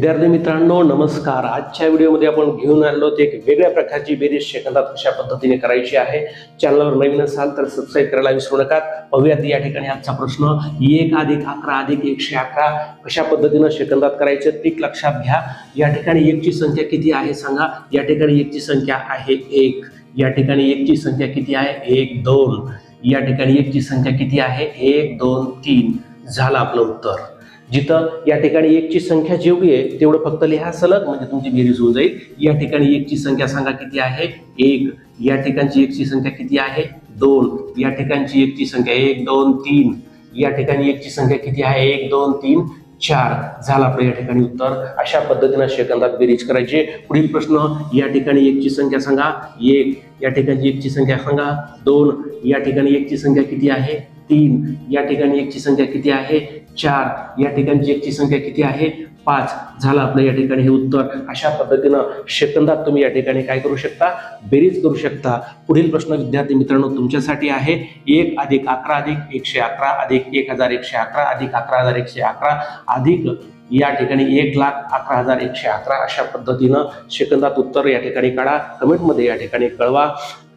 विद्यार्थी मित्रांनो नमस्कार। आजच्या व्हिडिओमध्ये आपण घेऊन आलो ते एक वेगळ्या प्रकारची बेरीज सेकंदात कशा पद्धतीने करायची आहे। चॅनलवर नवीन असाल तर सबस्क्राइब करायला विसरू नका। पाहूयात या ठिकाणी आजचा प्रश्न 1 + 11 + 111 कशा पद्धतीने सेकंदात करायचे ते लक्षात घ्या। या ठिकाणी 1 ची संख्या किती आहे सांगा। या ठिकाणी 1 ची संख्या आहे 1। या ठिकाणी 1 ची संख्या किती आहे 1 2। या ठिकाणी 1 ची संख्या किती आहे 1 2 3। झालं आपलं उत्तर। जिथं या ठिकाणी 1 ची संख्या जेवढी आहे तेवढं फक्त लिहा सलग, म्हणजे तुमची बेरीज होऊन जाईल। या ठिकाणी 1 ची संख्या सांगा किती आहे 1। या ठिकाणची 1 ची संख्या किती आहे 2। या ठिकाणची 1 ची संख्या 1 2 3। या ठिकाणी 1 ची संख्या किती आहे 1 2 3 4। झालं आपलं या ठिकाणी उत्तर। अशा पद्धतीने सेकंदात बेरीज करायची। पुढील प्रश्न, या ठिकाणी 1 ची संख्या सांगा 1। या ठिकाणी 1 ची संख्या सांगा 2। या ठिकाणी 1 ची संख्या किती आहे 3। या ठिकाणी 1 ची संख्या किती आहे 4। या ठिकाणी 1 ची संख्या किती आहे 5। झालं आपलं या ठिकाणी हे उत्तर। अशा पद्धतीनं सेकंदात तुम्ही या ठिकाणी काय करू शकता, बेरीज करू शकता। पुढील प्रश्न विद्यार्थी मित्रांनो तुमच्यासाठी आहे 1 + 11 + 111 + 1111 + 11111 अधिक या ठिकाणी 1,11,111 अशा पद्धतीनं सेकंदात उत्तर या ठिकाणी काढा। कमेंटमध्ये या ठिकाणी कळवा।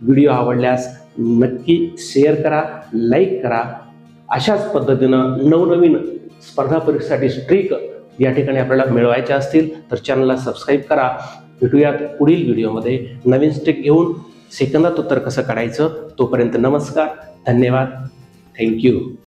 व्हिडिओ आवडल्यास नक्की शेअर करा, लाईक करा। अशाच पद्धतीनं नवनवीन स्पर्धा परीक्षेसाठी ट्रिक या ठिकाणी आपल्याला मिळवायच्या असतील तर चॅनलला सबस्क्राईब करा। भेटूयात पुढील व्हिडिओमध्ये नवीन ट्रिक घेऊन। सेकंदात उत्तर कसं काढायचं, तोपर्यंत नमस्कार, धन्यवाद, थँक्यू।